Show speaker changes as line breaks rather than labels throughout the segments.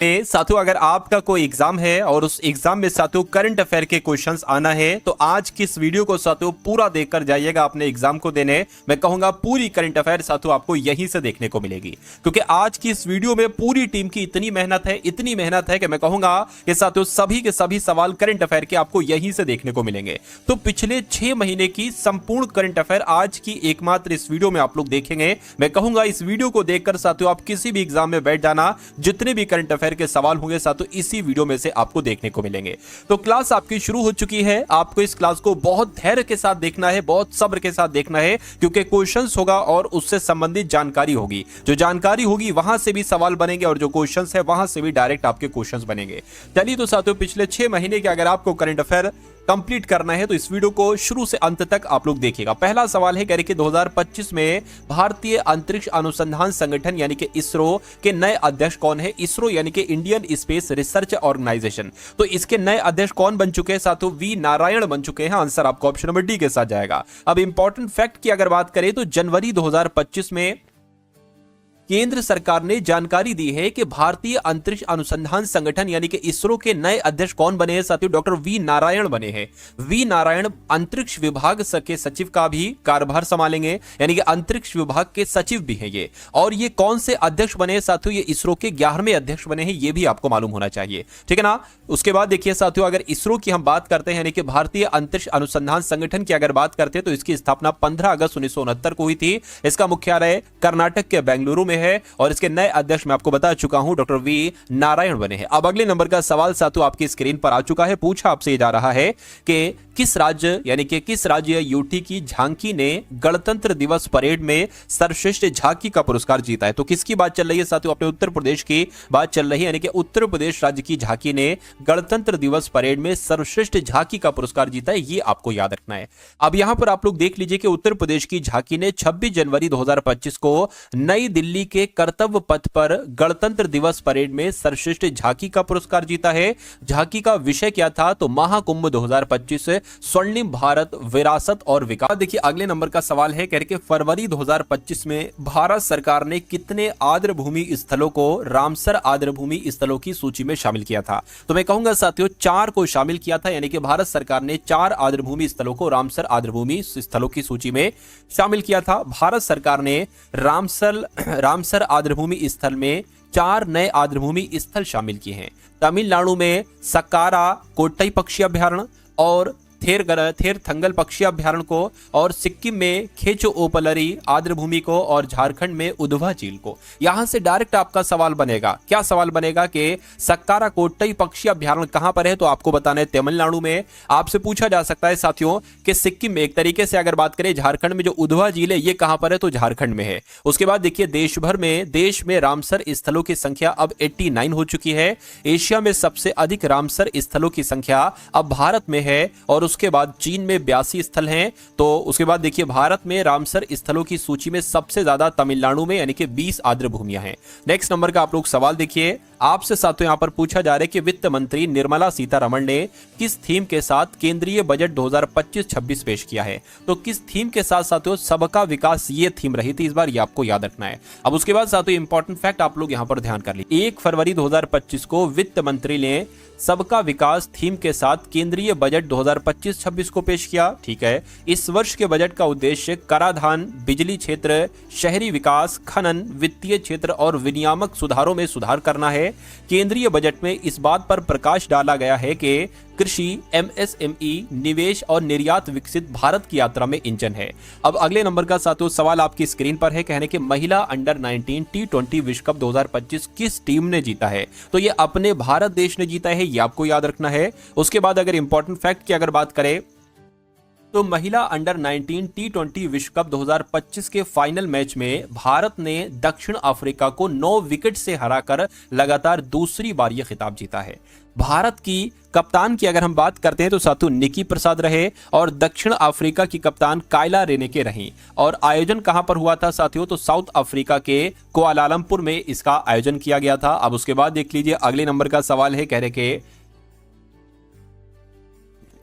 साथियों अगर आपका कोई एग्जाम है और उस एग्जाम में साथियों करंट अफेयर के क्वेश्चंस आना है तो आज की इस वीडियो को साथियों पूरा देखकर जाइएगा अपने एग्जाम को देने। मैं कहूंगा पूरी करंट अफेयर साथियों आपको यहीं से देखने को मिलेगी, क्योंकि आज की इस वीडियो में पूरी टीम की इतनी मेहनत है कि मैं कहूंगा कि साथियों सभी के सभी सवाल करंट अफेयर के आपको यहीं से देखने को मिलेंगे। तो पिछले 6 महीने की संपूर्ण करंट अफेयर आज की एकमात्र इस वीडियो में आप लोग देखेंगे। मैं कहूंगा इस वीडियो को देखकर साथियों आप किसी भी एग्जाम में बैठ जाना, जितने भी करंट अफेयर के सवाल होंगे साथियों इसी वीडियो में से आपको देखने को मिलेंगे। तो क्लास आपकी शुरू हो चुकी है, आपको इस क्लास को बहुत धैर्य के साथ देखना है, बहुत सब्र के साथ देखना है, क्योंकि क्वेश्चंस होगा और उससे संबंधित जानकारी होगी। जो जानकारी होगी वहां से भी सवाल बनेंगे और जो क्वेश्चंस है वहां से भी डायरेक्ट आपके क्वेश्चंस बनेंगे। चलिए तो साथियों पिछले 6 महीने के अगर आपको करंट अफेयर कंप्लीट करना है तो इस वीडियो को शुरू से अंत तक आप लोग देखिएगा। पहला सवाल है कि 2025 में भारतीय अंतरिक्ष अनुसंधान संगठन यानी कि इसरो के नए अध्यक्ष कौन है। इसरो यानी कि इंडियन स्पेस रिसर्च ऑर्गेनाइजेशन, तो इसके नए अध्यक्ष कौन बन चुके हैं साथियों? वी नारायण बन चुके हैं। आंसर आपको ऑप्शन नंबर डी के साथ जाएगा। अब इंपॉर्टेंट फैक्ट की अगर बात करें तो जनवरी 2025 में केंद्र सरकार ने जानकारी दी है कि भारतीय अंतरिक्ष अनुसंधान संगठन यानी कि इसरो के नए अध्यक्ष कौन बने हैं साथियों? डॉक्टर वी नारायण बने हैं। वी नारायण अंतरिक्ष विभाग के सचिव का भी कार्यभार संभालेंगे, यानी कि अंतरिक्ष विभाग के सचिव भी हैं ये। और ये कौन से अध्यक्ष बने हैं साथियों? ये इसरो के 11वें अध्यक्ष बने हैं, ये भी आपको मालूम होना चाहिए, ठीक है ना। उसके बाद देखिए साथियों अगर इसरो की हम बात करते हैं यानी कि भारतीय अंतरिक्ष अनुसंधान संगठन की अगर बात करते हैं तो इसकी स्थापना 15 अगस्त 1969 को हुई थी। इसका मुख्यालय कर्नाटक के बेंगलुरु में है और इसके नए अध्यक्ष मैं आपको बता चुका हूं डॉक्टर वी नारायण बने हैं। अब अगले नंबर का सवाल साथियों आपकी स्क्रीन पर आ चुका है। पूछा आपसे जा रहा है कि किस राज्य यानी कि किस राज्य यूटी की झांकी ने गणतंत्र दिवस परेड में सर्वश्रेष्ठ झांकी का पुरस्कार जीता है। तो किसकी बात चल रही है साथियों? अपने उत्तर प्रदेश की बात चल रही है, यानी कि उत्तर प्रदेश राज्य की झांकी ने गणतंत्र दिवस परेड में सर्वश्रेष्ठ झांकी का पुरस्कार जीता है, ये आपको याद रखना है। अब यहां पर आप लोग देख लीजिए कि उत्तर प्रदेश की झांकी ने 26 जनवरी 2025 को नई दिल्ली के कर्तव्य पथ पर गणतंत्र दिवस परेड में सर्वश्रेष्ठ झांकी का पुरस्कार जीता है। झांकी का विषय क्या था? तो महाकुंभ 2025 स्वर्णिम भारत विरासत और विकास। देखिए अगले नंबर का सवाल है कि फरवरी 2025 में भारत सरकार ने कितने आर्द्रभूमि स्थलों को रामसर आर्द्रभूमि स्थलों की सूची में शामिल किया था? तो मैं कहूंगा साथियों 4 को शामिल किया था, यानी कि भारत सरकार ने 4 आर्द्रभूमि स्थलों को रामसर आर्द्रभूमि स्थलों की सूची में शामिल किया था। भारत सरकार ने रामसर आर्द्रभूमि स्थल में 4 नए आर्द्रभूमि स्थल शामिल किए हैं। तमिलनाडु में सक्कारा कोट्टई पक्षी अभ्यारण्य और थेर थंगल पक्षी अभ्यारण्य को, और सिक्किम में खेचोओपलरी आर्द्रभूमि को, और झारखंड में उधवा झील को। यहां से डायरेक्ट आपका सवाल बनेगा, क्या सवाल बनेगा कि सक्कारा कोट्टई पक्षी अभ्यारण्य कहां पर है? तो आपको बताना है तमिलनाडु में। आपसे पूछा जा सकता है साथियों कि सिक्किम में, एक तरीके से अगर बात करें झारखंड में जो उधवा झील है ये कहां पर है? तो झारखंड में है। उसके बाद देखिए देश में रामसर स्थलों की संख्या अब 89 हो चुकी है। एशिया में सबसे अधिक रामसर स्थलों की संख्या अब भारत में है, और उसके बाद चीन में 82 स्थल हैं। तो उसके बाद देखिए भारत में रामसर स्थलों की सूची में सबसे ज्यादा तमिलनाडु में यानी कि 20 आर्द्रभूमियां हैं। नेक्स्ट नंबर का आप लोग सवाल देखिए, आपसे साथियों यहां पर पूछा जा रहा है कि वित्त मंत्री निर्मला सीतारमण ने किस थीम के साथ केंद्रीय बजट 2025-26 पेश किया है? तो किस थीम के साथ साथियों? सबका विकास ये थीम रही थी इस बार, ये आपको याद रखना है। अब उसके बाद साथियों इंपॉर्टेंट फैक्ट आप लोग यहां पर ध्यान कर लीजिए। 1 फरवरी 2025 को वित्त मंत्री ने सबका विकास थीम के साथ केंद्रीय बजट 2025-26 को पेश किया, ठीक है। इस वर्ष के बजट का उद्देश्य कराधान, बिजली क्षेत्र, शहरी विकास, खनन, वित्तीय क्षेत्र और विनियामक सुधारों में सुधार करना है। केंद्रीय बजट में इस बात पर प्रकाश डाला गया है कि कृषि, एमएसएमई, निवेश और निर्यात विकसित भारत की यात्रा में इंजन है। अब अगले नंबर का साथियों सवाल आपकी स्क्रीन पर है, कहने कि महिला अंडर 19 T20 विश्व कप 2025 किस टीम ने जीता है? तो ये अपने भारत देश ने जीता है, ये आपको याद रखना है। उसके बाद अगर इंपॉर्टेंट फैक्ट की अगर बात करें तो महिला अंडर 19 T20 विश्व कप 2025 के फाइनल मैच में भारत ने दक्षिण अफ्रीका को 9 विकेट से हराकर लगातार दूसरी बार यह खिताब जीता है। भारत की कप्तान की अगर हम बात करते हैं तो साथियों निकी प्रसाद रहे, और दक्षिण अफ्रीका की कप्तान कायला रेनेके रही। और आयोजन कहां पर हुआ था साथियों? तो साउथ अफ्रीका के कुआलालंपुर में इसका आयोजन किया गया था। अब उसके बाद देख लीजिए अगले नंबर का सवाल है, कह रहे कि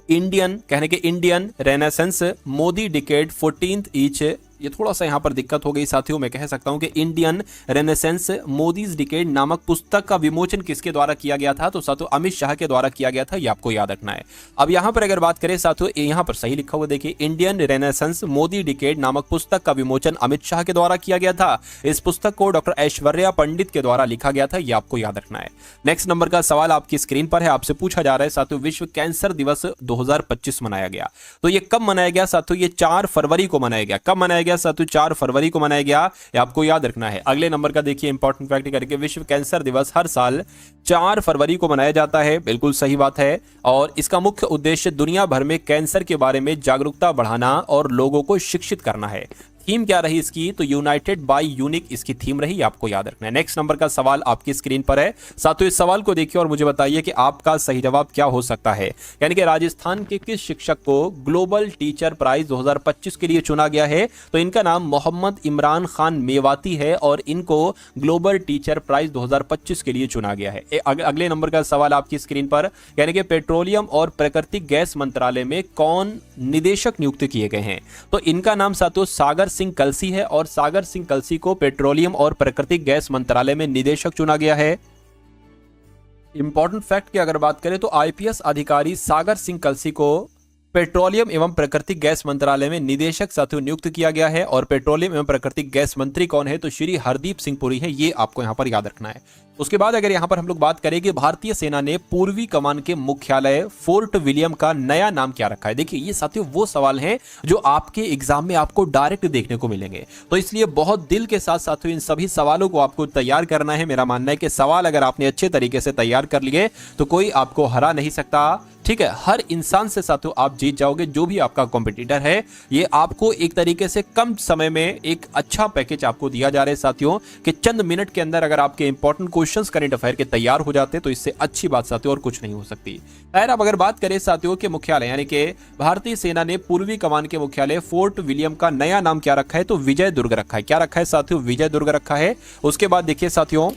Indian renaissance Modi decade 14th each ये थोड़ा सा यहाँ पर दिक्कत हो गई साथियों। मैं कह सकता हूँ कि इंडियन रेनेसेंस मोदीज डिकेड नामक पुस्तक का विमोचन किसके द्वारा किया गया था? तो साथियों अमित शाह के द्वारा किया गया था, ये आपको याद रखना है। अब यहाँ पर अगर बात करें साथियों, यहाँ पर सही लिखा हुआ देखिए, इंडियन रेनेसेंस मोदी डिकेड नामक पुस्तक का विमोचन अमित शाह के द्वारा किया गया था। इस पुस्तक को डॉक्टर ऐश्वर्या पंडित के द्वारा लिखा गया था, ये आपको याद रखना है। नेक्स्ट नंबर का सवाल आपकी स्क्रीन पर है, आपसे पूछा जा रहा है साथियों, विश्व कैंसर दिवस 2025 मनाया गया, तो ये कब मनाया गया साथियों? ये 4 फरवरी को मनाया गया। कब मनाया गया साथियों? 4 फरवरी को मनाया गया, ये आपको याद रखना है। अगले नंबर का देखिए इंपॉर्टेंट फैक्ट करके, विश्व कैंसर दिवस हर साल 4 फरवरी को मनाया जाता है, बिल्कुल सही बात है। और इसका मुख्य उद्देश्य दुनिया भर में कैंसर के बारे में जागरूकता बढ़ाना और लोगों को शिक्षित करना है। थीम क्या रही इसकी? तो यूनाइटेड बाय यूनिक इसकी थीम रही, आपको याद रखना है। नेक्स्ट नंबर का सवाल आपकी स्क्रीन पर है साथियों, इस सवाल को देखिए और मुझे बताइए कि आपका सही जवाब क्या हो सकता है। यानी कि राजस्थान के किस शिक्षक को ग्लोबल टीचर प्राइज 2025 के लिए चुना गया है? तो इनका नाम मोहम्मद इमरान खान मेवाती है और इनको ग्लोबल टीचर प्राइज 2025 के लिए चुना गया है। अगले नंबर का सवाल आपकी स्क्रीन पर, यानी कि पेट्रोलियम और प्राकृतिक गैस मंत्रालय में कौन निदेशक नियुक्त किए गए हैं? तो इनका नाम साथियों सागर सिंह कलसी है और सागर सिंह कलसी को पेट्रोलियम और प्राकृतिक गैस मंत्रालय में निदेशक चुना गया है। इंपॉर्टेंट फैक्ट की अगर बात करें तो आईपीएस अधिकारी सागर सिंह कलसी को पेट्रोलियम एवं प्राकृतिक गैस मंत्रालय में निदेशक साथियों नियुक्त किया गया है। और पेट्रोलियम एवं प्राकृतिक गैस मंत्री कौन है? तो श्री हरदीप सिंह पुरी है, ये आपको यहां पर याद रखना है। उसके बाद अगर यहां पर हम लोग बात करें कि भारतीय सेना ने पूर्वी कमान के मुख्यालय फोर्ट विलियम का नया नाम क्या रखा है? देखिए ये साथियों वो सवाल हैं जो आपके एग्जाम में आपको डायरेक्ट देखने को मिलेंगे, तो इसलिए बहुत दिल के साथ साथियों इन सभी सवालों को आपको तैयार करना है। मेरा मानना है कि सवाल अगर आपने अच्छे तरीके से तैयार कर लिए तो कोई आपको हरा नहीं सकता, ठीक है। हर इंसान से साथियों आप जीत जाओगे, जो भी आपका कॉम्पिटिटर है। ये आपको एक तरीके से कम समय में एक अच्छा पैकेज आपको दिया जा रहा है साथियों, कि चंद मिनट के अंदर अगर आपके इंपॉर्टेंट क्वेश्चंस करंट अफेयर के तैयार हो जाते तो इससे अच्छी बात साथियों और कुछ नहीं हो सकती। खैर अब अगर बात करें साथियों के मुख्यालय, यानी कि भारतीय सेना ने पूर्वी कमान के मुख्यालय फोर्ट विलियम का नया नाम क्या रखा है? तो विजय दुर्ग रखा है। क्या रखा है साथियों? विजय दुर्ग रखा है। उसके बाद देखिए साथियों,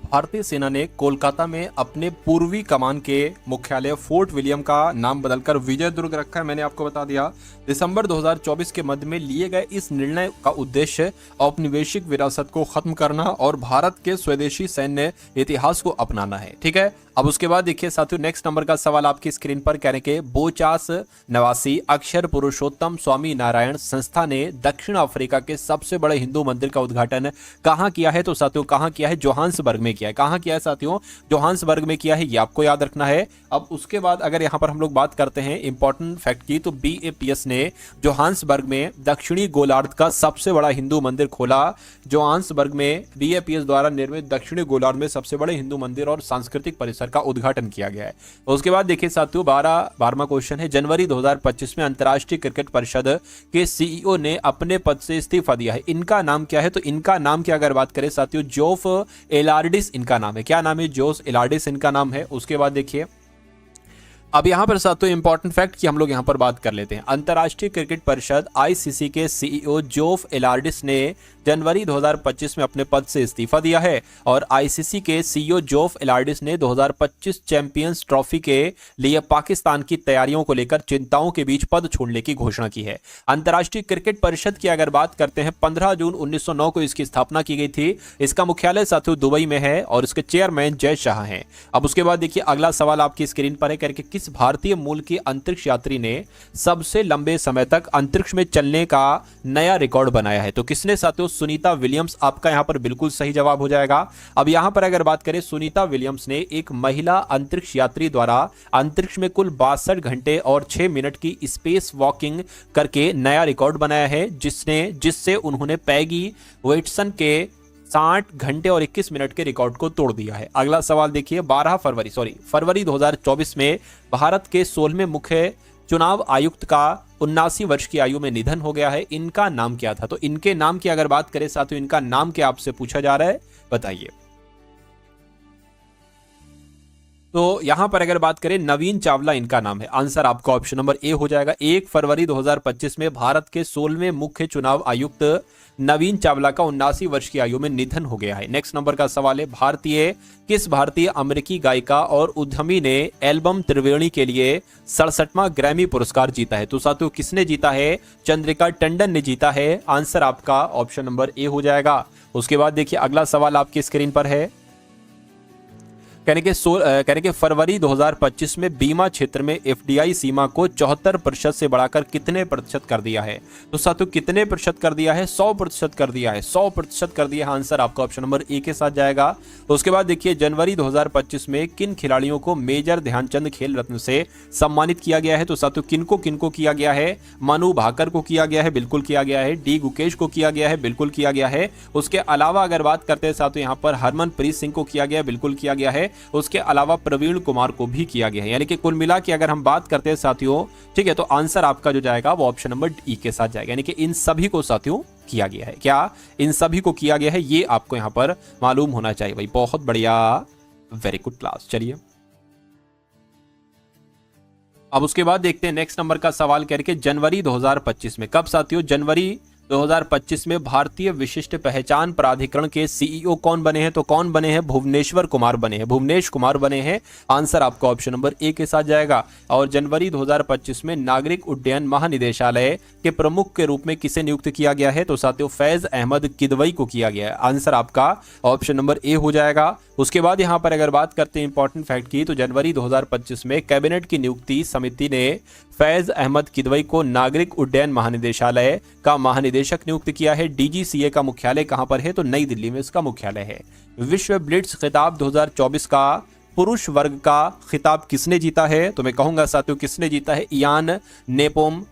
भारतीय सेना ने कोलकाता में अपने पूर्वी कमान के मुख्यालय फोर्ट विलियम का नाम बदलकर विजय दुर्ग रखा है, मैंने आपको बता दिया। दिसंबर 2024 के मध्य में लिए गए इस निर्णय का उद्देश्य औपनिवेशिक विरासत को खत्म करना और भारत के स्वदेशी सैन्य इतिहास को अपनाना है, ठीक है। अब उसके बाद देखिए साथियों नेक्स्ट नंबर का सवाल आपकी स्क्रीन पर, कहने के बोचास निवासी अक्षर पुरुषोत्तम स्वामी नारायण संस्था ने दक्षिण अफ्रीका के सबसे बड़े हिंदू मंदिर का उद्घाटन कहां किया है? तो साथियों कहां किया है? जोहान्सबर्ग में किया है। कहां किया है साथियों? जोहान्सबर्ग में किया है, ये आपको याद रखना है। अब उसके बाद अगर यहां पर हम लोग बात करते हैं इंपॉर्टेंट फैक्ट की, तो बीएपीएस ने जोहान्सबर्ग में दक्षिणी गोलार्ध का सबसे बड़ा हिंदू मंदिर खोला। जोहान्सबर्ग में बीएपीएस द्वारा निर्मित दक्षिणी गोलार्ध में सबसे बड़े हिंदू मंदिर और सांस्कृतिक परिसर का उद्घाटन किया गया है। उसके बाद देखिए साथियों 12वां क्वेश्चन है, जनवरी 2025 में अंतर्राष्ट्रीय क्रिकेट परिषद के सीईओ ने अपने पद से इस्तीफा दिया है, इनका नाम क्या है? तो इनका नाम की अगर बात करें साथियों जोफ एलार्डिस इनका नाम है। क्या नाम है? जोस एलार्डिस इनका नाम है। उसके बाद देखिए अब यहां पर साथियों इंपॉर्टेंट फैक्ट की हम लोग यहां पर बात कर लेते हैं। अंतर्राष्ट्रीय क्रिकेट परिषद आईसीसी के सीईओ जोफ एलार्डिस ने जनवरी 2025 में अपने पद से इस्तीफा दिया है और आईसीसी के सीईओ जोफ एलार्डिस ने 2025 चैंपियंस ट्रॉफी के लिए पाकिस्तान की तैयारियों को लेकर चिंताओं के बीच पद छोड़ने की घोषणा की है। अंतर्राष्ट्रीय क्रिकेट परिषद की अगर बात करते हैं 15 जून 1909 को इसकी स्थापना की गई थी। इसका मुख्यालय साथियों दुबई में है और इसके चेयरमैन जय शाह हैं। अब उसके बाद देखिए अगला सवाल आपकी स्क्रीन पर है, करके किस भारतीय मूल के अंतरिक्ष यात्री ने सबसे लंबे समय तक अंतरिक्ष में चलने का नया रिकॉर्ड बनाया है? तो किसने साथियों? सुनीता विलियम्स आपका यहां पर बिल्कुल सही जवाब हो जाएगा। अब यहां पर अगर बात करें सुनीता विलियम्स ने एक महिला अंतरिक्ष यात्री द्वारा अंतरिक्ष में कुल 62 घंटे और 6 मिनट की स्पेस वॉकिंग करके नया रिकॉर्ड बनाया है, जिससे उन्होंने पैगी वेटसन के 60 घंटे और 21 मिनट के रिकॉर्ड को तोड़ दिया है। अगला सवाल देखिए फरवरी 2024 में भारत के 16वें मुख्य चुनाव आयुक्त का 79 वर्ष की आयु में निधन हो गया है। इनका नाम क्या था? तो इनके नाम की अगर बात करें साथियों, इनका नाम क्या आपसे पूछा जा रहा है, बताइए। तो यहां पर अगर बात करें नवीन चावला इनका नाम है। आंसर आपका ऑप्शन नंबर ए हो जाएगा। 1 फरवरी 2025 में भारत के 16वें मुख्य चुनाव आयुक्त नवीन चावला का 79 वर्ष की आयु में निधन हो गया है। नेक्स्ट नंबर का सवाल है, किस भारतीय अमेरिकी गायिका और उद्यमी ने एल्बम त्रिवेणी के लिए 67वां ग्रैमी पुरस्कार जीता है? तो साथियों किसने जीता है? चंद्रिका टंडन ने जीता है। आंसर आपका ऑप्शन नंबर ए हो जाएगा। उसके बाद देखिए अगला सवाल आपकी स्क्रीन पर है, कहने के फरवरी 2025 में बीमा क्षेत्र में एफडीआई सीमा को 74% से बढ़ाकर कितने प्रतिशत कर दिया है? तो साथियों कितने प्रतिशत कर दिया है? 100% कर दिया है। 100% कर दिया है। आंसर आपका ऑप्शन नंबर ए के साथ जाएगा। उसके बाद देखिए जनवरी 2025 में किन खिलाड़ियों को मेजर ध्यानचंद खेल रत्न से सम्मानित किया गया है? तो साथियों किनको किनको किया गया है? मनु भाकर को किया गया है, बिल्कुल किया गया है। डी गुकेश को किया गया है, बिल्कुल किया गया है। उसके अलावा अगर बात करते हैं साथियों यहाँ पर हरमनप्रीत सिंह को किया गया, बिल्कुल किया गया है। उसके अलावा प्रवीण कुमार को भी किया गया है। यानी कि कुल मिला के अगर हम बात करते हैं साथियों, ठीक है, तो आंसर आपका जो जाएगा वो ऑप्शन नंबर ई के साथ जाएगा। यानी कि इन सभी को साथियों किया गया है। क्या इन सभी को किया गया है? ये आपको यहां पर मालूम होना चाहिए भाई। बहुत बढ़िया, वेरी गुड क्लास। चलिए अब उसके बाद देखते हैं नेक्स्ट नंबर का सवाल करके जनवरी 2025 में कब साथियों? जनवरी 2025 में भारतीय विशिष्ट पहचान प्राधिकरण के सीईओ कौन बने हैं? तो कौन बने हैं? भुवनेश्वर कुमार बने हैं। भुवनेश कुमार बने हैं। आंसर आपका ऑप्शन नंबर ए के साथ जाएगा। और जनवरी 2025 में नागरिक उड्डयन महानिदेशालय के प्रमुख के रूप में किसे नियुक्त किया गया है? तो साथियों फैज अहमद किदवई को किया गया है। आंसर आपका ऑप्शन नंबर ए हो जाएगा। उसके बाद यहां पर अगर बात करते हैं इंपॉर्टेंट फैक्ट की, तो जनवरी 2025 में कैबिनेट की नियुक्ति समिति ने फैज अहमद किदवई को नागरिक उड्डयन महानिदेशालय का महानिदेशक नियुक्त किया है। डीजीसीए का मुख्यालय कहां पर है? तो नई दिल्ली में इसका मुख्यालय है। विश्व ब्लिट्ज खिताब 2024 का पुरुष वर्ग का खिताब किसने जीता है? तो मैं कहूंगा साथियों किसने जीता है? इयान नेपोम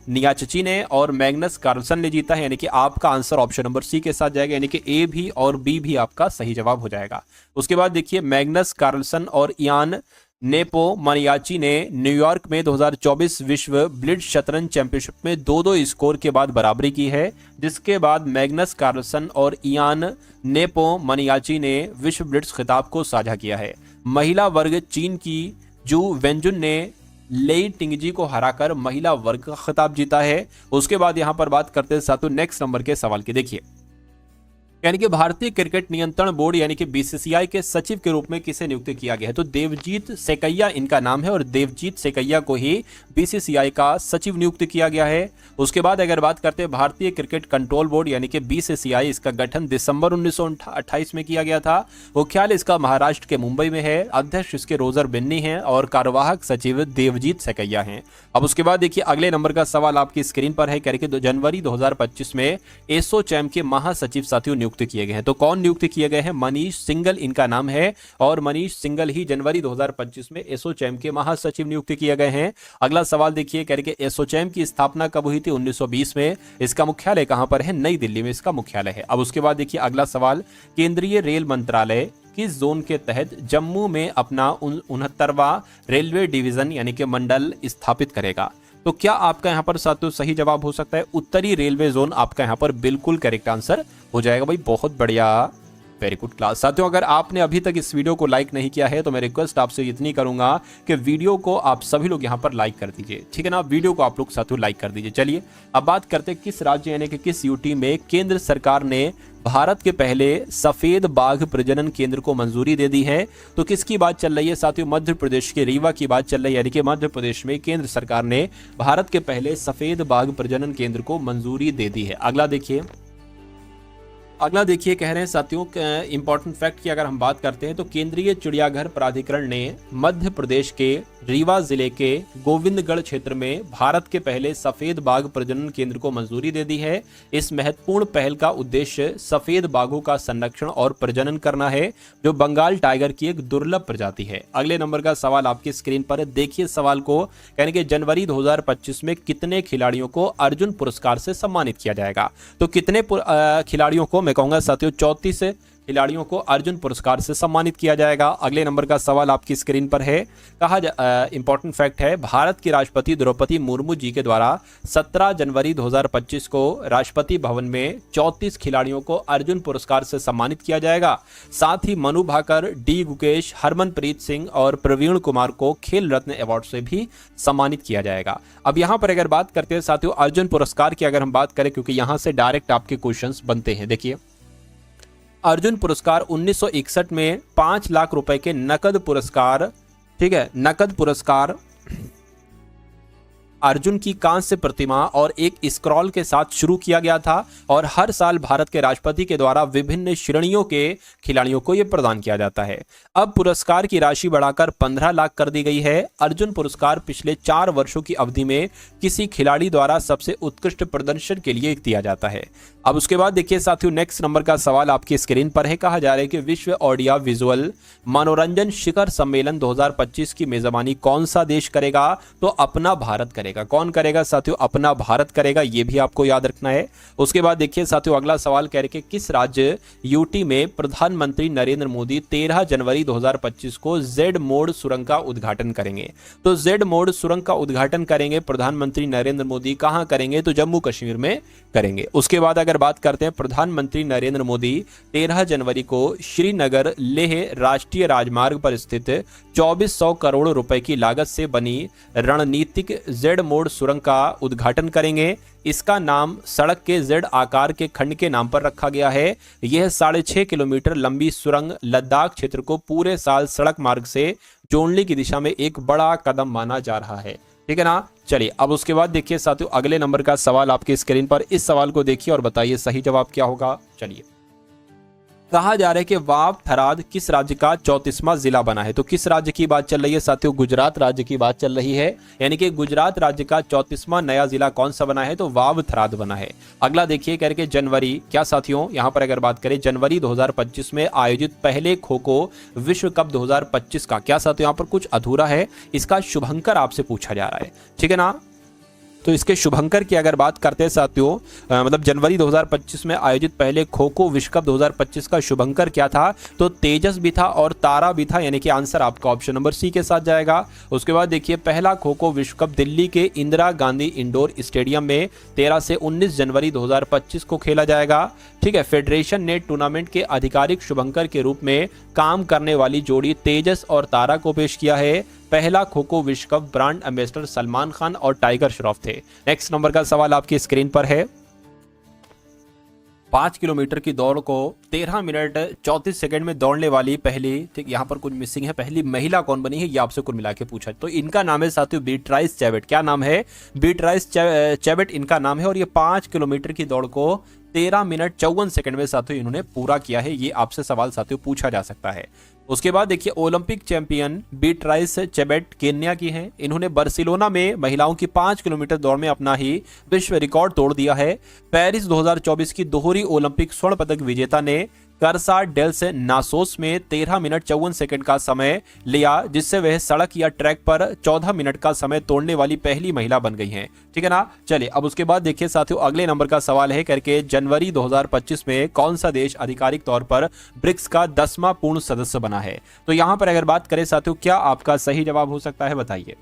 नियाचची ने और मैग्नस कार्लसन ने जीता है। यानी कि आपका आंसर ऑप्शन नंबर सी के साथ जाएगा। यानी कि ए भी और बी भी आपका सही जवाब हो जाएगा। उसके बाद देखिए मैग्नस कार्लसन और इयान नेपोमानियाची ने न्यूयॉर्क में 2024 विश्व ब्लिट्ज शतरंज चैंपियनशिप में 2-2 स्कोर के बाद बराबरी की है, जिसके बाद मैग्नस कार्लसन और इयान नेपोमानियाची ने विश्व ब्लिट्ज खिताब को साझा किया है। महिला वर्ग चीन की जू वेंजुन ने लेई टिंगजी को हराकर महिला वर्ग का खिताब जीता है। उसके बाद यहां पर बात करते हैं साथियों नेक्स्ट नंबर के सवाल की। देखिए यानी कि भारतीय क्रिकेट नियंत्रण बोर्ड यानी कि बीसीसीआई के सचिव के रूप में किसे नियुक्त किया गया है? तो देवजीत सेकैया इनका नाम है और देवजीत सेकैया को ही बीसीसीआई का सचिव नियुक्त किया गया है। उसके बाद अगर बात करते हैं भारतीय क्रिकेट कंट्रोल बोर्ड यानी कि बीसीसीआई, इसका गठन दिसंबर 1928 में किया गया था। मुख्यालय इसका महाराष्ट्र के मुंबई में है। अध्यक्ष इसके रोजर बिन्नी हैं और कार्यवाहक सचिव देवजीत सेकैया हैं। अब उसके बाद देखिए अगले नंबर का सवाल आपकी स्क्रीन पर है करके जनवरी 2025 में एसोचैम के महासचिव साथियों नियुक्त किए गए हैं। तो कौन नियुक्त किए गए हैं? मनीष सिंगल इनका नाम है और मनीष सिंगल ही जनवरी 2025 में एसोचैम के महासचिव नियुक्त किए गए हैं। अगला सवाल देखिए करके एसोचैम की स्थापना कब हुई थी? 1920 में। इसका मुख्यालय कहां पर है? नई दिल्ली में इसका मुख्यालय है। अब उसके बाद देखिए अगला सवाल, केंद्रीय रेल मंत्रालय किस जोन के तहत जम्मू में अपना 69वां रेलवे डिवीजन यानी कि मंडल स्थापित करेगा? तो क्या आपका यहां पर साथियों सही जवाब हो सकता है उत्तरी रेलवे जोन? आपका यहां पर बिल्कुल करेक्ट आंसर हो जाएगा भाई। बहुत बढ़िया, वेरी गुड क्लास। साथियों अगर आपने अभी तक इस वीडियो को लाइक नहीं किया है तो मैं रिक्वेस्ट आपसे इतनी करूंगा कि वीडियो को आप सभी लोग यहां पर लाइक कर दीजिए, ठीक है ना? वीडियो को आप लोग साथियों लाइक कर दीजिए। चलिए अब बात करते हैं किस राज्य यानी कि किस यूटी में केंद्र सरकार ने भारत के पहले सफेद बाघ प्रजनन केंद्र को मंजूरी दे दी है? तो किसकी बात चल रही है साथियों? मध्य प्रदेश के रीवा की बात चल रही है। यानी कि मध्य प्रदेश में केंद्र सरकार ने भारत के पहले सफेद बाघ प्रजनन केंद्र को मंजूरी दे दी है। अगला देखिए कह रहे हैं साथियों इंपॉर्टेंट फैक्ट की अगर हम बात करते हैं तो केंद्रीय चिड़ियाघर प्राधिकरण ने मध्य प्रदेश के रीवा जिले के गोविंदगढ़ क्षेत्र में भारत के पहले सफेद बाघ प्रजनन केंद्र को मंजूरी दे दी है। इस महत्वपूर्ण पहल का उद्देश्य सफेद बाघों का संरक्षण और प्रजनन करना है, जो बंगाल टाइगर की एक दुर्लभ प्रजाति है। अगले नंबर का सवाल आपकी स्क्रीन पर है, देखिए सवाल को, यानी कि जनवरी 2025 में कितने खिलाड़ियों को अर्जुन पुरस्कार से सम्मानित किया जाएगा? तो कितने खिलाड़ियों को, मैं कहूंगा साथियों 34 खिलाड़ियों को अर्जुन पुरस्कार से सम्मानित किया जाएगा। अगले नंबर का सवाल आपकी स्क्रीन पर है। इंपॉर्टेंट फैक्ट है, भारत की राष्ट्रपति द्रौपदी मुर्मू जी के द्वारा 17 जनवरी 2025 को राष्ट्रपति भवन में 34 खिलाड़ियों को अर्जुन पुरस्कार से सम्मानित किया जाएगा। साथ ही मनु भाकर, डी गुकेश, हरमनप्रीत सिंह और प्रवीण कुमार को खेल रत्न अवार्ड से भी सम्मानित किया जाएगा। अब यहां पर अगर बात करते हैं साथियों अर्जुन पुरस्कार की, अगर हम बात करें, क्योंकि यहां से डायरेक्ट आपके क्वेश्चंस बनते हैं। देखिए, अर्जुन पुरस्कार 1961 में 5 लाख रुपए के नकद पुरस्कार, ठीक है, नकद पुरस्कार, अर्जुन की कांस्य प्रतिमा और एक स्क्रॉल के साथ शुरू किया गया था और हर साल भारत के राष्ट्रपति के द्वारा विभिन्न श्रेणियों के खिलाड़ियों को यह प्रदान किया जाता है। अब पुरस्कार की राशि बढ़ाकर 15 लाख कर दी गई है। अर्जुन पुरस्कार पिछले 4 वर्षों की अवधि में किसी खिलाड़ी द्वारा सबसे उत्कृष्ट प्रदर्शन के लिए दिया जाता है। अब उसके बाद देखिए साथियों, नेक्स्ट नंबर का सवाल आपकी स्क्रीन पर है। कहा जा रहा है कि विश्व ऑडियो विजुअल मनोरंजन शिखर सम्मेलन 2025 की मेजबानी कौन सा देश करेगा? तो अपना भारत करेगा। कौन करेगा साथियों? अपना भारत करेगा, ये भी आपको याद रखना है। उसके बाद देखिए साथियों, अगला सवाल कह रहे कि किस राज्य यूटी में प्रधानमंत्री नरेंद्र मोदी 13 जनवरी 2025 को जेड मोड़ सुरंग का उद्घाटन करेंगे? तो जेड मोड़ सुरंग का उद्घाटन करेंगे प्रधानमंत्री नरेंद्र मोदी। कहां करेंगे? तो जम्मू कश्मीर में करेंगे। उसके बाद अगर बात करते हैं, प्रधानमंत्री नरेंद्र मोदी 13 जनवरी को श्रीनगर लेह राष्ट्रीय राजमार्ग पर स्थित 2400 करोड़ रुपए की लागत से बनी रणनीतिक जेड मोड़ सुरंग का उद्घाटन करेंगे। इसका नाम सड़क के जेड आकार के खंड के नाम पर रखा गया है। यह 6.5 किलोमीटर लंबी सुरंग लद्दाख क्षेत्र को पूरे साल सड़क मार्ग से जोड़ने की दिशा में एक बड़ा कदम माना जा रहा है। ठीक है ना? चलिए, अब उसके बाद देखिए साथियों, अगले नंबर का सवाल आपके स्क्रीन पर। इस सवाल को देखिए और बताइए सही जवाब क्या होगा। चलिए, कहा जा रहा है कि वाव थराद किस राज्य का 34वां जिला बना है? तो किस राज्य की बात चल रही है साथियों? गुजरात राज्य की बात चल रही है। यानी कि गुजरात राज्य का 34वां नया जिला कौन सा बना है? तो वाव थराद बना है। अगला देखिए, कह रहे कि जनवरी, क्या साथियों यहां पर अगर बात करें, जनवरी 2025 में आयोजित पहले खो खो विश्व कप 2025 का, क्या साथियों यहां पर कुछ अधूरा है? इसका शुभंकर आपसे पूछा जा रहा है। ठीक है ना? तो इसके शुभंकर की अगर बात करते हैं साथियों, मतलब जनवरी 2025 में आयोजित पहले खो खो विश्व कप 2025 का शुभंकर क्या था? तो तेजस भी था और तारा भी था। यानी कि आंसर आपका ऑप्शन नंबर सी के साथ जाएगा। उसके बाद देखिए, पहला खो खो विश्व कप दिल्ली के इंदिरा गांधी इंडोर स्टेडियम में 13 से 19 जनवरी 2025 को खेला जाएगा। ठीक है, फेडरेशन ने टूर्नामेंट के आधिकारिक शुभंकर के रूप में काम करने वाली जोड़ी तेजस और तारा को पेश किया है। पहला खो खो विश्व cup brand ambassador Salman Khan और टाइगर श्रॉफ थे। नेक्स्ट नंबर का सवाल आपकी स्क्रीन पर है। 5 किलोमीटर की दौड़ को 13 मिनट 34 सेकंड में दौड़ने वाली पहली, ठीक यहाँ पर कुछ मिसिंग है, पहली महिला कौन बनी है ये आपसे कुल मिला के पूछा। तो इनका नाम है साथियों बीट्राइस चैवेट। क्या नाम है? बीट्राइस चैवेट इनका नाम है और ये 5 किलोमीटर की दौड़ को 13 मिनट 54 सेकंड में साथियों इन्होंने पूरा किया है। ये आपसे सवाल साथियों पूछा जा सकता है। उसके बाद देखिए, ओलंपिक चैंपियन बीट्राइस चैवेट केन्या की हैं। इन्होंने बार्सिलोना में महिलाओं की 5 किलोमीटर दौड़ में अपना ही विश्व रिकॉर्ड तोड़ दिया है। पेरिस 2024 की दोहरी ओलंपिक स्वर्ण पदक विजेता ने करसा डेल्स नासोस में 13 मिनट 54 सेकंड का समय लिया, जिससे वह सड़क या ट्रैक पर 14 मिनट का समय तोड़ने वाली पहली महिला बन गई हैं। ठीक है ना? चलिए, अब उसके बाद देखिए साथियों, अगले नंबर का सवाल है करके जनवरी 2025 में कौन सा देश आधिकारिक तौर पर ब्रिक्स का 10वां पूर्ण सदस्य बना है? तो यहां पर अगर बात करें साथियों, क्या आपका सही जवाब हो सकता है? बताइए।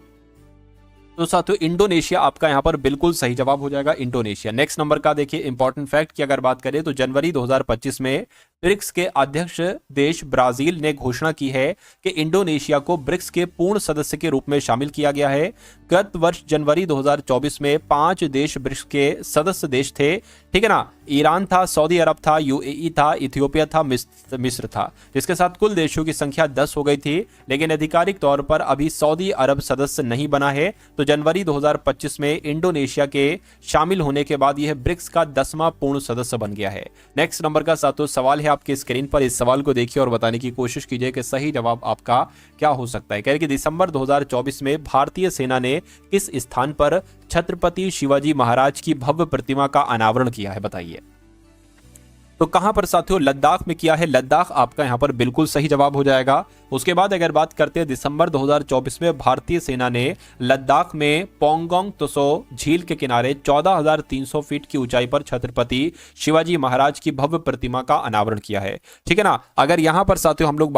तो साथियों इंडोनेशिया आपका यहां पर बिल्कुल सही जवाब हो जाएगा, इंडोनेशिया। नेक्स्ट नंबर का देखिए इंपॉर्टेंट फैक्ट की अगर बात करें तो जनवरी 2025 में ब्रिक्स के अध्यक्ष देश ब्राजील ने घोषणा की है कि इंडोनेशिया को ब्रिक्स के पूर्ण सदस्य के रूप में शामिल किया गया है। गत वर्ष जनवरी 2024 में 5 देश ब्रिक्स के सदस्य देश थे। ठीक है ना? ईरान था, सऊदी अरब था, यूएई था, इथियोपिया था, मिस्र था, जिसके साथ कुल देशों की संख्या 10 हो गई थी। लेकिन आधिकारिक तौर पर अभी सऊदी अरब सदस्य नहीं बना है। तो जनवरी 2025 में इंडोनेशिया के शामिल होने के बाद यह ब्रिक्स का 10वां पूर्ण सदस्य बन गया है। नेक्स्ट नंबर का साथियों सवाल है आपके स्क्रीन पर। इस सवाल को देखिए और बताने की कोशिश कीजिए कि सही जवाब आपका क्या हो सकता है। कह रहे कि दिसंबर 2024 में भारतीय सेना ने किस स्थान पर छत्रपति शिवाजी महाराज की भव्य प्रतिमा का अनावरण किया है? बताइए। तो कहां पर साथियों, लद्दाख में किया है। लद्दाख आपका यहां पर बिल्कुल सही जवाब हो जाएगा। उसके बाद अगर बात करते हैं दिसंबर 2024 में भारतीय सेना ने लद्दाख में पोंगोंग त्सो झील के किनारे 14,300 फीट की ऊंचाई पर छत्रपति शिवाजी महाराज की भव्य प्रतिमा का अनावरण किया है। ठीक है ना। अगर यहां पर साथियों हम लोग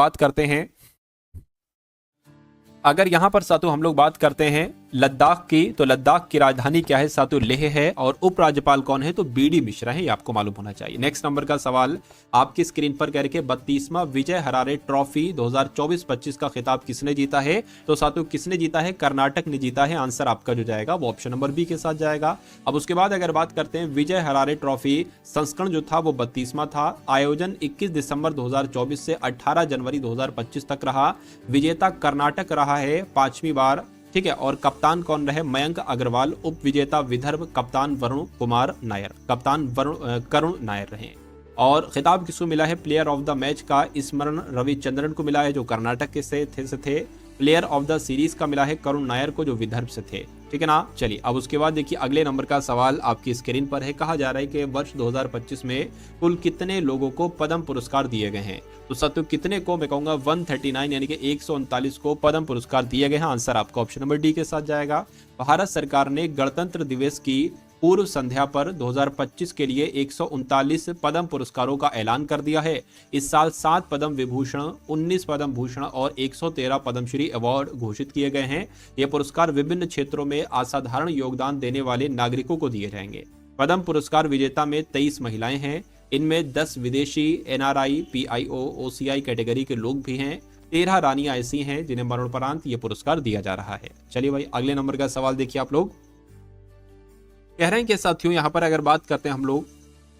बात करते हैं लद्दाख की, तो लद्दाख की राजधानी क्या है साथियों, लेह है। और उपराज्यपाल कौन है, तो बीडी मिश्रा है, ये आपको मालूम होना चाहिए। नेक्स्ट नंबर का सवाल आपकी स्क्रीन पर करके 32वां विजय हरारे ट्रॉफी 2024-25 का खिताब किसने जीता है। तो साथियों किसने जीता है, कर्नाटक ने जीता है। आंसर आपका जो जाएगा वो ऑप्शन नंबर बी के साथ जाएगा। अब उसके बाद अगर बात करते हैं विजय हरारे ट्रॉफी संस्करण जो था वो 32वां था। आयोजन 21 दिसंबर 2024 से 18 जनवरी 2025 तक रहा। विजेता कर्नाटक रहा है 5वीं बार। ठीक है। और कप्तान कौन रहे, मयंक अग्रवाल। उप विजेता विदर्भ, कप्तान करुण नायर रहे। और खिताब किसको मिला है, प्लेयर ऑफ द मैच का स्मरण रविचंद्रन को मिला है जो कर्नाटक के से थे। प्लेयर ऑफ द सीरीज का मिला है करुण नायर को जो विदर्भ से थे। ठीक है ना। चलिए अब उसके बाद देखिए अगले नंबर का सवाल आपकी स्क्रीन पर है। कहा जा रहा है कि वर्ष 2025 में कुल कितने लोगों को पद्म पुरस्कार दिए गए हैं। तो साथियों कितने को, मैं कहूंगा 139 यानी कि 139 को पद्म पुरस्कार दिए गए हैं। आंसर आपका ऑप्शन नंबर डी के साथ जाएगा। भारत सरकार ने गणतंत्र दिवस की पूर्व संध्या पर 2025 के लिए 139 पद्म पुरस्कारों का ऐलान कर दिया है। इस साल 7 पद्म विभूषण, 19 पद्म भूषण और 113 पद्मश्री अवार्ड घोषित किए गए हैं। ये पुरस्कार विभिन्न क्षेत्रों में असाधारण योगदान देने वाले नागरिकों को दिए जाएंगे। पद्म पुरस्कार विजेता में 23 महिलाएं हैं। इनमें 10 विदेशी NRI, PIO, OCI कैटेगरी के लोग भी हैं। 13 रानियां ऐसी हैं जिन्हें मरणोपरांत ये पुरस्कार दिया जा रहा है। चलिए भाई अगले नंबर का सवाल देखिए। आप लोग कह रहे हैं कि साथियों यहाँ पर अगर बात करते हैं हम लोग,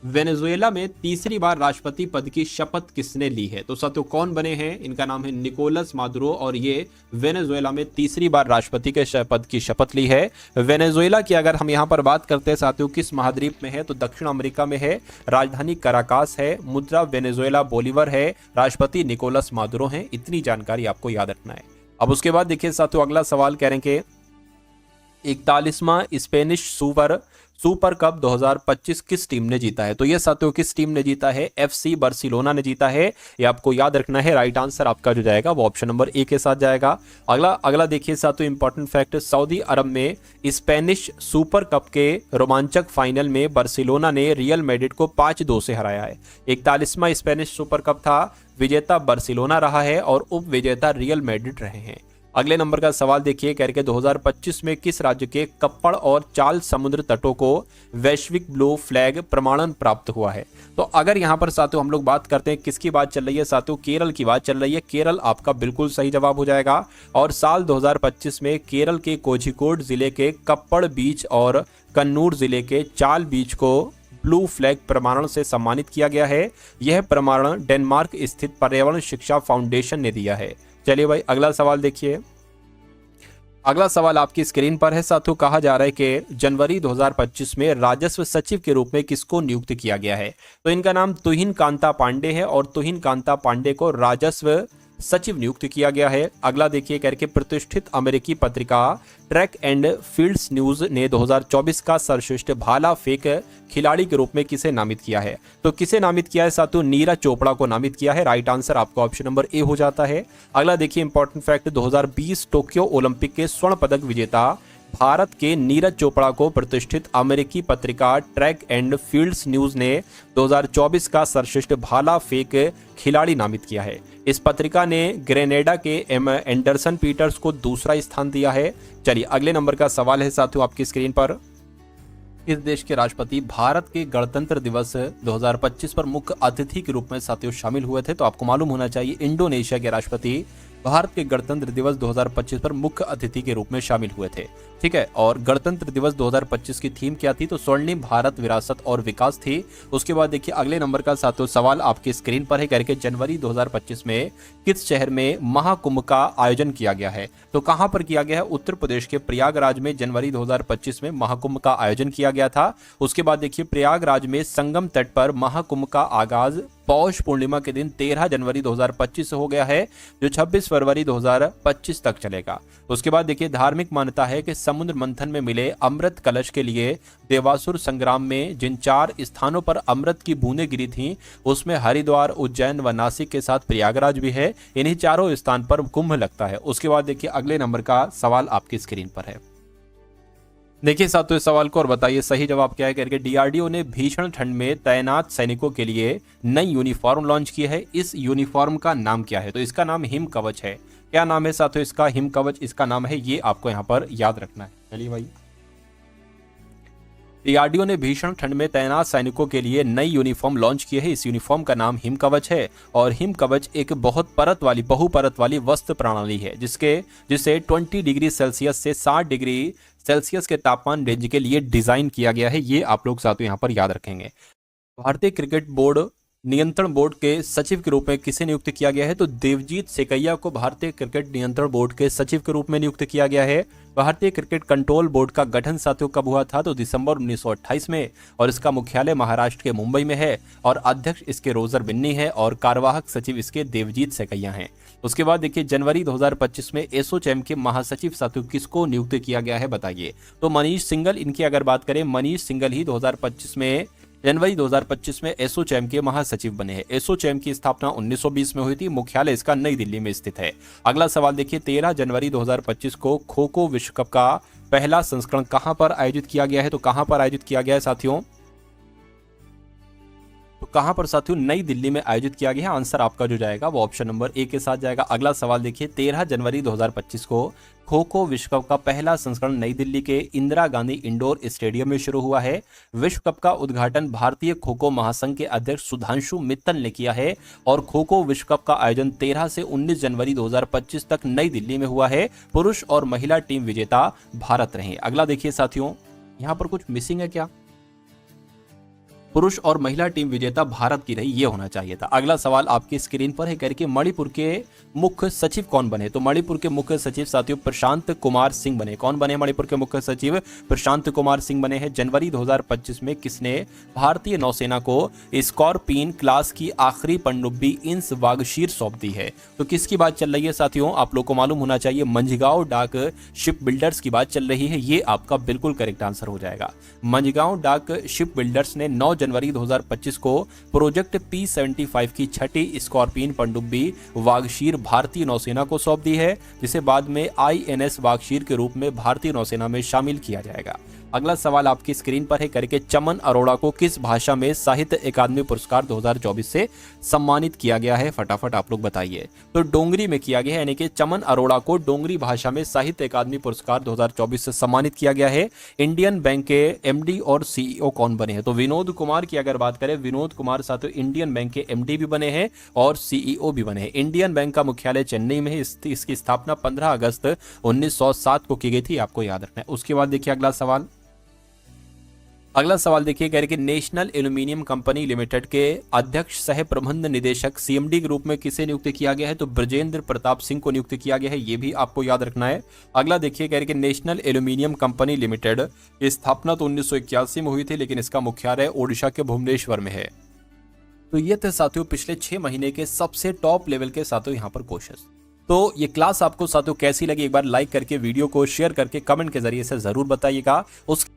वेनेजुएला में तीसरी बार राष्ट्रपति पद की शपथ किसने ली है। तो साथियों कौन बने हैं, इनका नाम है निकोलस मादुरो और ये वेनेजुएला में तीसरी बार राष्ट्रपति के पद की शपथ ली है। वेनेजुएला की अगर हम यहाँ पर बात करते हैं साथियों किस महाद्वीप में है, तो दक्षिण अमेरिका में है। राजधानी कराकास है। मुद्रा वेनेजुएला बोलीवर है। राष्ट्रपति निकोलस मादुरो है। इतनी जानकारी आपको याद रखना है। अब उसके बाद देखिए साथियों अगला सवाल कह रहे हैं कि 41वां स्पेनिश सुपर कप 2025 किस टीम ने जीता है। तो ये साथियों किस टीम ने जीता है, FC बार्सिलोना ने जीता है। ये आपको याद रखना है। राइट आंसर आपका जो जाएगा वो ऑप्शन नंबर ए के साथ जाएगा। अगला देखिए साथियों इंपॉर्टेंट फैक्ट, सऊदी अरब में स्पेनिश सुपर कप के रोमांचक फाइनल में बार्सिलोना ने रियल मैड्रिड को 5-2 से हराया है। 41वां स्पेनिश सुपर कप था। विजेता बार्सिलोना रहा है और उप विजेता रियल मैड्रिड रहे हैं। अगले नंबर का सवाल देखिए करके 2025 में किस राज्य के कप्पड़ और चाल समुद्र तटों को वैश्विक ब्लू फ्लैग प्रमाणन प्राप्त हुआ है। तो अगर यहाँ पर साथियों हम लोग बात करते हैं किसकी बात चल रही है साथियों, केरल की बात चल रही है। केरल आपका बिल्कुल सही जवाब हो जाएगा। और साल 2025 में केरल के कोझिकोड जिले के कप्पड़ बीच और कन्नूर जिले के चाल बीच को ब्लू फ्लैग प्रमाणन से सम्मानित किया गया है। यह प्रमाणन डेनमार्क स्थित पर्यावरण शिक्षा फाउंडेशन ने दिया है। चलिए भाई अगला सवाल देखिए। अगला सवाल आपकी स्क्रीन पर है साथियों। कहा जा रहा है कि जनवरी 2025 में राजस्व सचिव के रूप में किसको नियुक्त किया गया है। तो इनका नाम तुहिन कांता पांडे है और तुहिन कांता पांडे को राजस्व सचिव नियुक्त किया गया है। अगला देखिए करके प्रतिष्ठित अमेरिकी पत्रिका ट्रैक एंड फील्ड्स न्यूज ने 2024 का सर्वश्रेष्ठ भाला फेंक खिलाड़ी के रूप में किसे नामित किया है। तो किसे नामित किया है साथियों, नीरज चोपड़ा को नामित किया है। राइट आंसर आपका ऑप्शन नंबर ए हो जाता है। अगला देखिए इंपॉर्टेंट फैक्ट, 2020 टोक्यो ओलंपिक के स्वर्ण पदक विजेता भारत के नीरज चोपड़ा को प्रतिष्ठित अमेरिकी पत्रिका ट्रैक एंड फील्ड्स न्यूज ने 2024 का सर्वश्रेष्ठ भाला फेंक खिलाड़ी नामित किया है। इस पत्रिका ने ग्रेनेडा के एंडरसन पीटर्स को दूसरा स्थान दिया है। चलिए अगले नंबर का सवाल है साथियों आपकी स्क्रीन पर। इस देश के राष्ट्रपति भारत के गणतंत्र दिवस 2025 पर मुख्य अतिथि के रूप में साथियों शामिल हुए थे। तो आपको मालूम होना चाहिए इंडोनेशिया के राष्ट्रपति भारत के गणतंत्र दिवस 2025 पर मुख्य अतिथि के रूप में शामिल हुए थे। ठीक है। और गणतंत्र दिवस 2025 की थीम क्या थी, तो स्वर्णिम भारत विरासत और विकास थी। उसके बाद देखिए अगले नंबर का साथियों सवाल आपकी स्क्रीन पर है करके जनवरी 2025 में किस शहर में महाकुंभ का आयोजन किया गया है। तो कहां पर किया गया है, उत्तर प्रदेश के प्रयागराज में जनवरी 2025 में महाकुंभ का आयोजन किया गया था। उसके बाद देखिए प्रयागराज में संगम तट पर महाकुंभ का आगाज पौष पूर्णिमा के दिन 13 जनवरी 2025 से हो गया है, जो 26 फरवरी 2025 तक चलेगा। उसके बाद देखिए धार्मिक मान्यता है कि समुद्र मंथन में मिले अमृत कलश के लिए देवासुर संग्राम में जिन 4 स्थानों पर अमृत की बूंदें गिरी थीं, उसमें हरिद्वार, उज्जैन व नासिक के साथ प्रयागराज भी है। इन्हीं चारों स्थान पर कुंभ लगता है। उसके बाद देखिए अगले नंबर का सवाल आपकी स्क्रीन पर है। देखिए साथियों इस सवाल को और बताइए सही जवाब क्या है करके। डीआरडीओ ने भीषण ठंड में तैनात सैनिकों के लिए नई यूनिफॉर्म लॉन्च की है। इस यूनिफॉर्म का नाम क्या है? तो इसका नाम हिम कवच है। क्या नाम है साथियों इसका? हिम कवच इसका नाम है, ये आपको यहाँ पर याद रखना है। चलिए भाई, डीआरडीओ ने भीषण ठंड में तैनात सैनिकों के लिए नई यूनिफॉर्म लॉन्च की है। इस यूनिफॉर्म का नाम हिम कवच है और हिम कवच एक बहुपरत वाली वस्त्र प्रणाली है जिसे 20 डिग्री सेल्सियस से 60 डिग्री सेल्सियस के तापमान रेंज के लिए डिजाइन किया गया है। ये आप लोग साथियों यहाँ पर याद रखेंगे। भारतीय क्रिकेट बोर्ड नियंत्रण बोर्ड के सचिव के रूप में किसे नियुक्त किया गया है? तो देवजीत सेकैया को भारतीय क्रिकेट नियंत्रण बोर्ड के सचिव के रूप में नियुक्त किया गया है। भारतीय क्रिकेट कंट्रोल बोर्ड का गठन साथियों कब हुआ था? तो दिसंबर 1928 में, और इसका मुख्यालय महाराष्ट्र के मुंबई में है और अध्यक्ष इसके रोजर बिन्नी है और कार्यवाहक सचिव इसके देवजीत सेकैया हैं। उसके बाद देखिए जनवरी 2025 में एसोचैम के महासचिव साथियों किसको नियुक्त किया गया है बताइए? तो मनीष सिंघल, इनकी अगर बात करें मनीष सिंघल ही 2025 में जनवरी 2025 में एसोचैम के महासचिव बने हैं। एसोचैम की स्थापना 1920 में हुई थी। मुख्यालय इसका नई दिल्ली में स्थित है। अगला सवाल देखिए 13 जनवरी 2025 को खो खो विश्व कप का पहला संस्करण कहां पर आयोजित किया गया है? तो कहां पर आयोजित किया गया है साथियों? तो कहां पर साथियों? नई दिल्ली में आयोजित किया गया है। आंसर आपका जो जाएगा वो ऑप्शन नंबर ए के साथ जाएगा। अगला सवाल देखिए 13 जनवरी 2025 को खो खो विश्व कप का पहला संस्करण नई दिल्ली के इंदिरा गांधी इंडोर स्टेडियम में शुरू हुआ है। विश्व कप का उद्घाटन भारतीय खो खो महासंघ के अध्यक्ष सुधांशु मित्तल ने किया है और खो खो विश्व कप का आयोजन 13 से 19 जनवरी 2025 तक नई दिल्ली में हुआ है। पुरुष और महिला टीम विजेता भारत रहे। अगला देखिए साथियों, यहाँ पर कुछ मिसिंग है क्या? पुरुष और महिला टीम विजेता भारत की रही, ये होना चाहिए था। अगला सवाल आपकी स्क्रीन पर है करके मणिपुर के मुख्य सचिव कौन बने? तो मणिपुर के मुख्य सचिव साथियों प्रशांत कुमार सिंह बने। कौन बने मणिपुर के मुख्य सचिव? प्रशांत कुमार सिंह बने हैं। जनवरी 2025 में किसने भारतीय नौसेना को स्कॉर्पियन क्लास की आखिरी पनडुब्बी इंस वागशीर सौंप दी है? तो किसकी बात चल रही है साथियों? आप लोग को मालूम होना चाहिए, मंझगांव डाक शिप बिल्डर्स की बात चल रही है। ये आपका बिल्कुल करेक्ट आंसर हो जाएगा। मंझगांव डाक शिप बिल्डर्स ने 9 जनवरी 2025 को प्रोजेक्ट P75 की छठी स्कॉर्पियन पनडुब्बी वागशीर भारतीय नौसेना को सौंप दी है, जिसे बाद में INS वागशीर के रूप में भारतीय नौसेना में शामिल किया जाएगा। अगला सवाल आपकी स्क्रीन पर है करके चमन अरोड़ा को किस भाषा में साहित्य अकादमी पुरस्कार 2024 से सम्मानित किया गया है? फटाफट आप लोग बताइए। तो डोंगरी में किया गया है, यानी कि चमन अरोड़ा को डोंगरी भाषा में साहित्य अकादमी पुरस्कार 2024 से सम्मानित किया गया है। इंडियन बैंक के MD और CEO कौन बने हैं? तो विनोद कुमार की अगर बात करें, विनोद कुमार साथियों इंडियन बैंक के MD भी बने हैं और CEO भी बने हैं। इंडियन बैंक का मुख्यालय चेन्नई में है। इसकी स्थापना 15 अगस्त 1907 को की गई थी, आपको याद रखना है। उसके बाद देखिए अगला सवाल देखिए कह रहे कि नेशनल एल्यूमिनियम कंपनी लिमिटेड के अध्यक्ष सह प्रबंध निदेशक CMD के रूप में किसे नियुक्त किया गया है? तो ब्रजेंद्र प्रताप सिंह को नियुक्त किया गया है। ये भी आपको याद रखना है। अगला देखिए कह रहे कि नेशनल एल्यूमिनियम कंपनी लिमिटेड की स्थापना तो 1981 में हुई थी, लेकिन इसका मुख्यालय ओडिशा के भुवनेश्वर में है। तो ये थे साथियों पिछले 6 महीने के सबसे टॉप लेवल के साथियों यहाँ पर क्वेश्चन। तो ये क्लास आपको साथियों कैसी लगी? एक बार लाइक करके वीडियो को शेयर करके कमेंट के जरिए से जरूर बताइएगा। उस